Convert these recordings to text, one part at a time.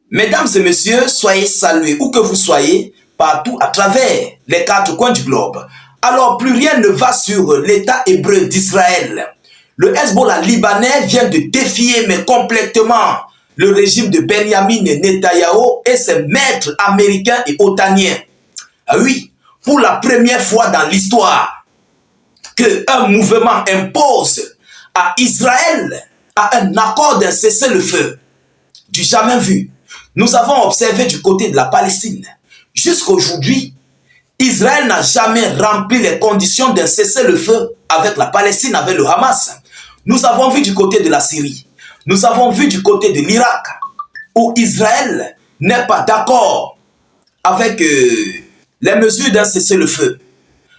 Mesdames et messieurs, soyez salués où que vous soyez, partout à travers les quatre coins du globe. Alors, plus rien ne va sur l'État hébreu d'Israël. Le Hezbollah libanais vient de défier, mais complètement, le régime de Benjamin Netanyahou et ses maîtres américains et otaniens. Ah oui, pour la première fois dans l'histoire, qu'un mouvement impose à Israël un accord d'un cessez-le-feu du jamais vu. Nous avons observé du côté de la Palestine. Jusqu'à aujourd'hui, Israël n'a jamais rempli les conditions d'un cessez-le-feu avec la Palestine, avec le Hamas. Nous avons vu du côté de la Syrie. Nous avons vu du côté de l'Irak, où Israël n'est pas d'accord avec les mesures d'un cessez-le-feu.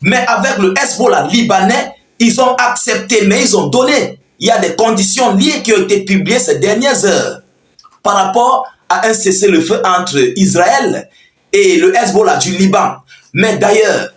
Mais avec le Hezbollah libanais, ils ont accepté, mais ils ont donné. Il y a des conditions liées qui ont été publiées ces dernières heures par rapport à un cessez-le-feu entre Israël et le Hezbollah du Liban. Mais d'ailleurs,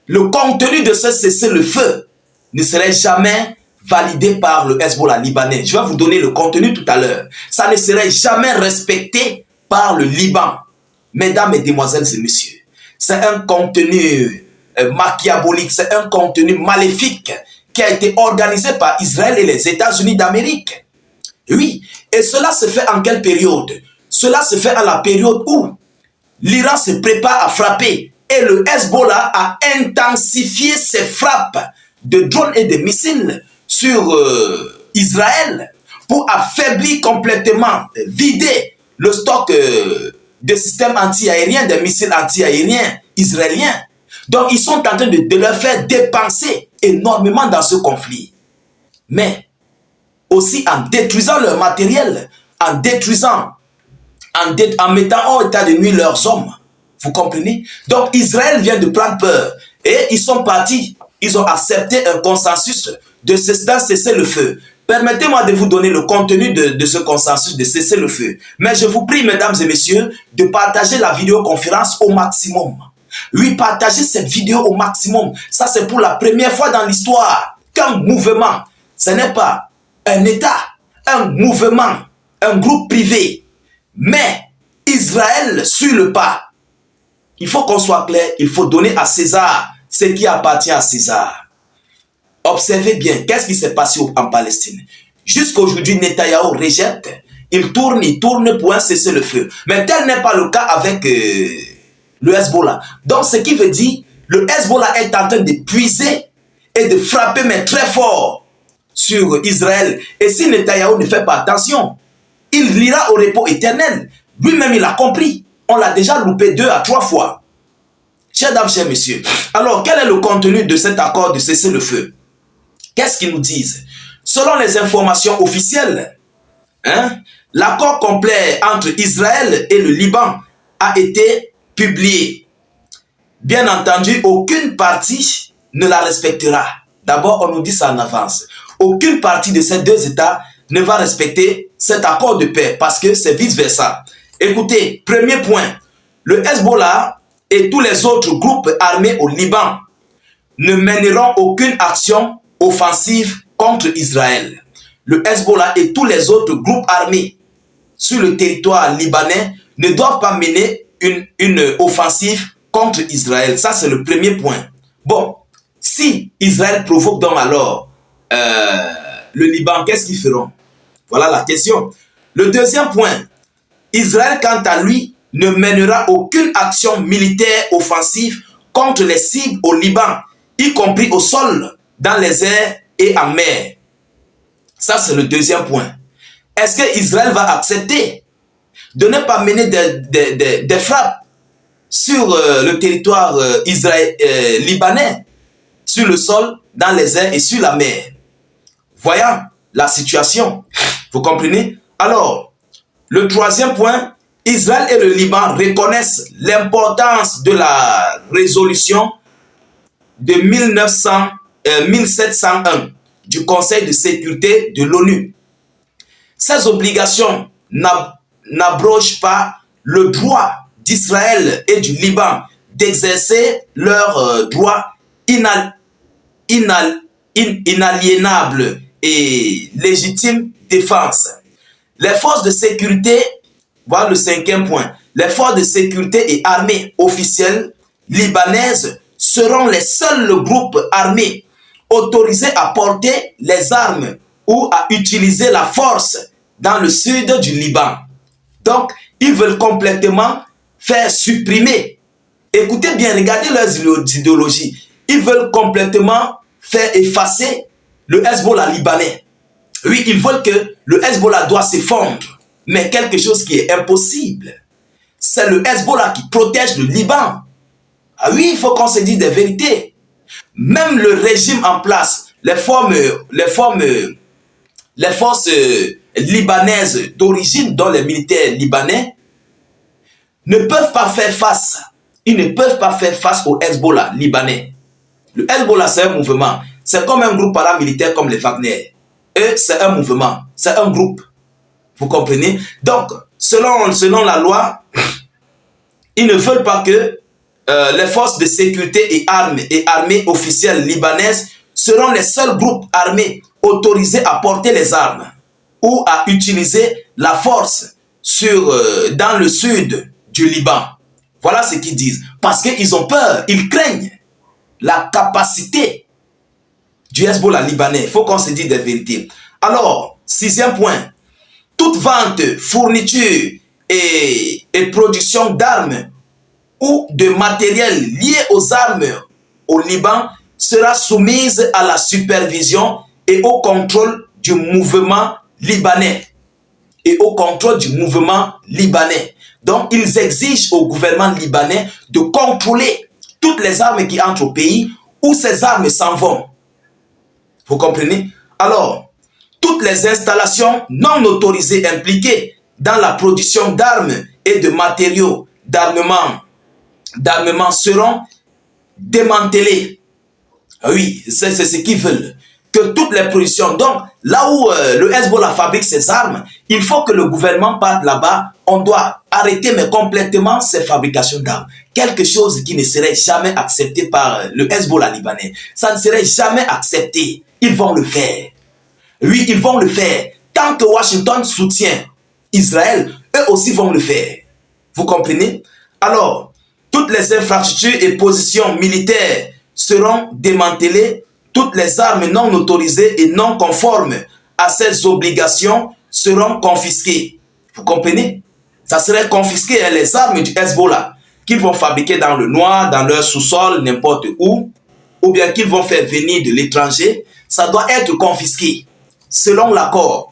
le contenu de ce cessez-le-feu ne serait jamais validé par le Hezbollah libanais. Je vais vous donner le contenu tout à l'heure. Ça ne serait jamais respecté par le Liban. Mesdames, mesdemoiselles et messieurs, c'est un contenu machiavélique, c'est un contenu maléfique qui a été organisé par Israël et les États-Unis d'Amérique. Oui, et cela se fait en quelle période? Cela se fait à la période où l'Iran se prépare à frapper et le Hezbollah a intensifié ses frappes de drones et de missiles sur Israël pour affaiblir complètement, vider le stock de systèmes anti-aériens, des missiles anti-aériens israéliens. Donc ils sont en train de leur faire dépenser énormément dans ce conflit. Mais aussi en détruisant leur matériel, en détruisant, en mettant en état de nuire leurs hommes. Vous comprenez? Donc Israël vient de prendre peur et ils sont partis, ils ont accepté un consensus de cesser le feu. Permettez-moi de vous donner le contenu de ce consensus de cesser le feu. Mais je vous prie, mesdames et messieurs, de partager la vidéoconférence au maximum. Oui, partagez cette vidéo au maximum. Ça, c'est pour la première fois dans l'histoire qu'un mouvement, ce n'est pas un État, un mouvement, un groupe privé, mais Israël suit le pas. Il faut qu'on soit clair, il faut donner à César ce qui appartient à César. Observez bien, qu'est-ce qui s'est passé en Palestine? Jusqu'à aujourd'hui, Netanyahou rejette, il tourne pour un cessez-le-feu. Mais tel n'est pas le cas avec le Hezbollah. Donc, ce qui veut dire, le Hezbollah est en train de puiser et de frapper, mais très fort, sur Israël. Et si Netanyahou ne fait pas attention, il ira au repos éternel. Lui-même, il a compris. On l'a déjà loupé 2 à 3 fois. Chers dames, chers messieurs. Alors, quel est le contenu de cet accord de cessez-le-feu? Qu'est-ce qu'ils nous disent? Selon les informations officielles, l'accord complet entre Israël et le Liban a été publié. Bien entendu, aucune partie ne la respectera. D'abord, on nous dit ça en avance. Aucune partie de ces deux États ne va respecter cet accord de paix parce que c'est vice-versa. Écoutez, premier point, le Hezbollah et tous les autres groupes armés au Liban ne mèneront aucune action offensive contre Israël. Le Hezbollah et tous les autres groupes armés sur le territoire libanais ne doivent pas mener une offensive contre Israël. Ça, c'est le premier point. Bon, si Israël provoque donc alors le Liban, qu'est-ce qu'ils feront? Voilà la question. Le deuxième point, Israël, quant à lui, ne mènera aucune action militaire offensive contre les cibles au Liban, y compris au sol, dans les airs et en mer. Ça, c'est le deuxième point. Est-ce que Israël va accepter de ne pas mener des frappes sur le territoire libanais, sur le sol, dans les airs et sur la mer? Voyant la situation, vous comprenez? Alors, le troisième point, Israël et le Liban reconnaissent l'importance de la résolution de 1701 du Conseil de sécurité de l'ONU. Ces obligations n'abrogent pas le droit d'Israël et du Liban d'exercer leur droit inaliénable et légitime défense. Les forces de sécurité Voilà le cinquième point. Les forces de sécurité et armées officielles libanaises seront les seuls groupes armés autorisés à porter les armes ou à utiliser la force dans le sud du Liban. Donc, ils veulent complètement faire supprimer. Écoutez bien, regardez leurs idéologies. Ils veulent complètement faire effacer le Hezbollah libanais. Oui, ils veulent que le Hezbollah doit s'effondrer. Mais quelque chose qui est impossible. C'est le Hezbollah qui protège le Liban. Ah oui, il faut qu'on se dise des vérités. Même le régime en place, les forces libanaises d'origine, dont les militaires libanais, ne peuvent pas faire face. Ils ne peuvent pas faire face au Hezbollah libanais. Le Hezbollah, c'est un mouvement. C'est comme un groupe paramilitaire comme les Wagner. Et c'est un mouvement. C'est un groupe. Vous comprenez? Donc, selon la loi, ils ne veulent pas que les forces de sécurité et armées officielles libanaises seront les seuls groupes armés autorisés à porter les armes ou à utiliser la force dans le sud du Liban. Voilà ce qu'ils disent. Parce qu'ils ont peur, ils craignent la capacité du Hezbollah libanais. Il faut qu'on se dise des vérités. Alors, sixième point, toute vente, fourniture et production d'armes ou de matériel lié aux armes au Liban sera soumise à la supervision et au contrôle du mouvement libanais. Donc, ils exigent au gouvernement libanais de contrôler toutes les armes qui entrent au pays où ces armes s'en vont. Vous comprenez? Alors, toutes les installations non autorisées impliquées dans la production d'armes et de matériaux d'armement seront démantelées. Oui, c'est ce qu'ils veulent. Que toutes les productions, donc là où le Hezbollah fabrique ses armes, il faut que le gouvernement parte là-bas. On doit arrêter mais complètement ces fabrications d'armes. Quelque chose qui ne serait jamais accepté par le Hezbollah libanais. Ça ne serait jamais accepté. Ils vont le faire. Oui, ils vont le faire. Tant que Washington soutient Israël, eux aussi vont le faire. Vous comprenez? Alors, toutes les infrastructures et positions militaires seront démantelées. Toutes les armes non autorisées et non conformes à ces obligations seront confisquées. Vous comprenez? Ça serait confisqué, les armes du Hezbollah qu'ils vont fabriquer dans le noir, dans leur sous-sol, n'importe où, ou bien qu'ils vont faire venir de l'étranger, ça doit être confisqué, selon l'accord.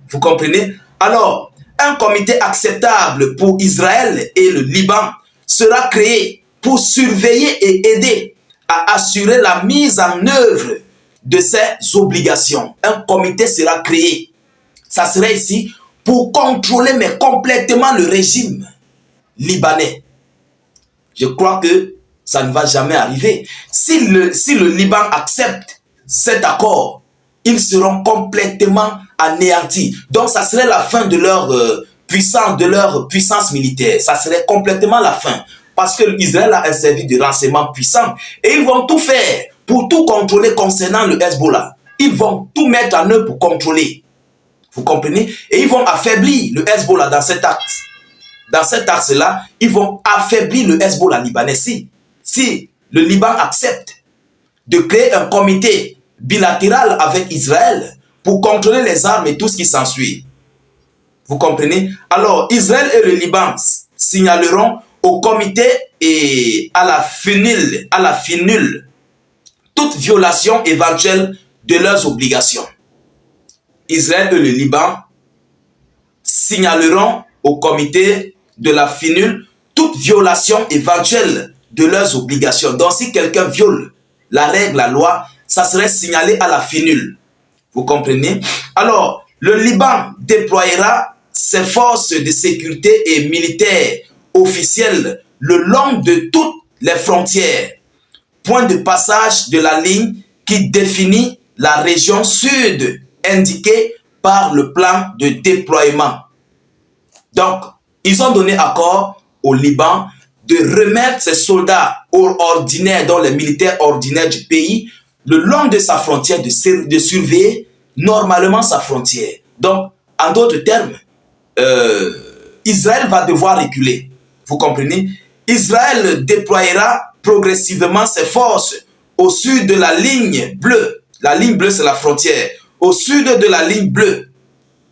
Vous comprenez? Alors, un comité acceptable pour Israël et le Liban sera créé pour surveiller et aider à assurer la mise en œuvre de ces obligations. Un comité sera créé. Ça serait ici pour contrôler mais complètement le régime libanais. Je crois que ça ne va jamais arriver. Si le Liban accepte cet accord, ils seront complètement anéantis. Donc ça serait la fin de leur puissance militaire. Ça serait complètement la fin. Parce que Israël a un service de renseignement puissant. Et ils vont tout faire pour tout contrôler concernant le Hezbollah. Ils vont tout mettre en œuvre pour contrôler. Vous comprenez? Et ils vont affaiblir le Hezbollah dans cet acte. Dans cet axe-là, ils vont affaiblir le Hezbollah libanais. Si le Liban accepte de créer un comité bilatéral avec Israël pour contrôler les armes et tout ce qui s'ensuit. Vous comprenez? Alors, Israël et le Liban signaleront au comité et à la FINUL toute violation éventuelle de leurs obligations. Israël et le Liban signaleront au comité de la FINUL toute violation éventuelle de leurs obligations. Donc si quelqu'un viole la règle, la loi, ça serait signalé à la FINUL. Vous comprenez? Alors, le Liban déployera ses forces de sécurité et militaires officielles le long de toutes les frontières, point de passage de la ligne qui définit la région sud indiquée par le plan de déploiement. Donc, ils ont donné accord au Liban de remettre ses soldats ordinaires, dont les militaires ordinaires du pays, le long de sa frontière, de surveiller normalement sa frontière. Donc, en d'autres termes, Israël va devoir reculer. Vous comprenez? Israël déploiera progressivement ses forces au sud de la ligne bleue. La ligne bleue, c'est la frontière. Au sud de la ligne bleue,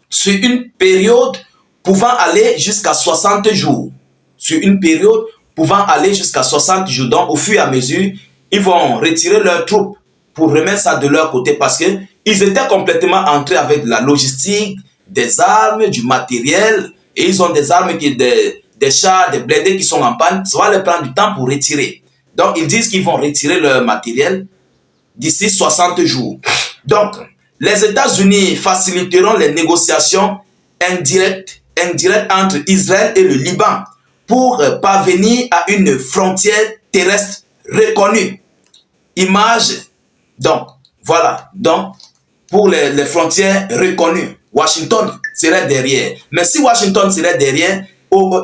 sur une période pouvant aller jusqu'à 60 jours. Sur une période pouvant aller jusqu'à 60 jours. Donc, au fur et à mesure, ils vont retirer leurs troupes pour remettre ça de leur côté parce qu'ils étaient complètement entrés avec de la logistique, des armes, du matériel, et ils ont des armes, des chars, des blindés qui sont en panne. Ça va leur prendre du temps pour retirer. Donc, ils disent qu'ils vont retirer leur matériel d'ici 60 jours. Donc, les États-Unis faciliteront les négociations indirectes entre Israël et le Liban pour parvenir à une frontière terrestre reconnue. Image, donc, voilà, donc, pour les frontières reconnues, Washington serait derrière. Mais si Washington serait derrière,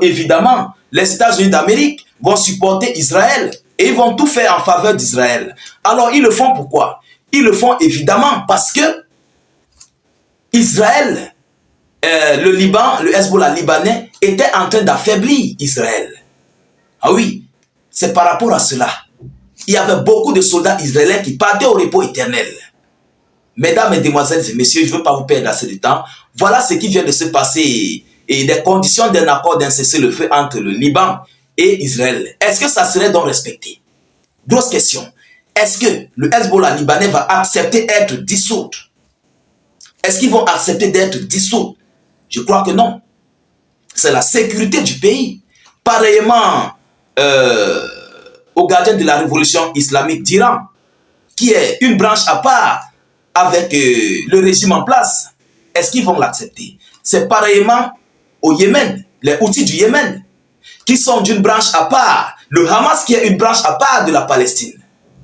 évidemment, les États-Unis d'Amérique vont supporter Israël et ils vont tout faire en faveur d'Israël. Alors, ils le font pourquoi? Ils le font évidemment parce que Israël, le Liban, le Hezbollah libanais, était en train d'affaiblir Israël. Ah oui, c'est par rapport à cela. Il y avait beaucoup de soldats israéliens qui partaient au repos éternel. Mesdames, Mesdemoiselles et Messieurs, je ne veux pas vous perdre assez de temps. Voilà ce qui vient de se passer et des conditions d'un accord d'un cessez-le-feu entre le Liban et Israël. Est-ce que ça serait donc respecté? Grosse question. Est-ce que le Hezbollah libanais va accepter d'être dissous? Est-ce qu'ils vont accepter d'être dissous? Je crois que non. C'est la sécurité du pays. Pareillement au gardien de la révolution islamique d'Iran, qui est une branche à part avec le régime en place. Est-ce qu'ils vont l'accepter? C'est pareillement au Yémen, les Houthis du Yémen, qui sont d'une branche à part. Le Hamas qui est une branche à part de la Palestine.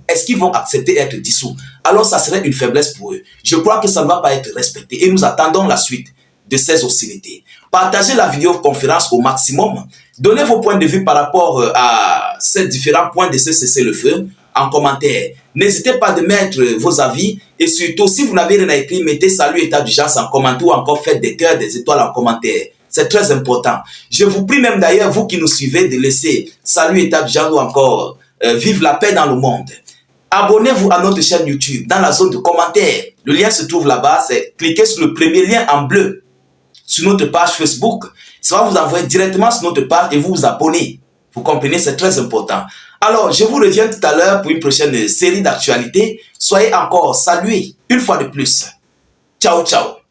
Est-ce qu'ils vont accepter d'être dissous? Alors ça serait une faiblesse pour eux. Je crois que ça ne va pas être respecté et nous attendons la suite de ces hostilités. Partagez la vidéoconférence au maximum. Donnez vos points de vue par rapport à ces différents points de ce cessez-le-feu en commentaire. N'hésitez pas de mettre vos avis et surtout si vous n'avez rien à écrire, mettez salut état d'urgence en commentaire ou encore faites des cœurs, des étoiles en commentaire. C'est très important. Je vous prie même d'ailleurs, vous qui nous suivez, de laisser salut état d'urgence ou encore vive la paix dans le monde. Abonnez-vous à notre chaîne YouTube dans la zone de commentaires. Le lien se trouve là-bas. Cliquez sur le premier lien en bleu sur notre page Facebook. Ça va vous envoyer directement sur notre page et vous vous abonnez. Vous comprenez, c'est très important. Alors, je vous reviens tout à l'heure pour une prochaine série d'actualités. Soyez encore salués une fois de plus. Ciao, ciao.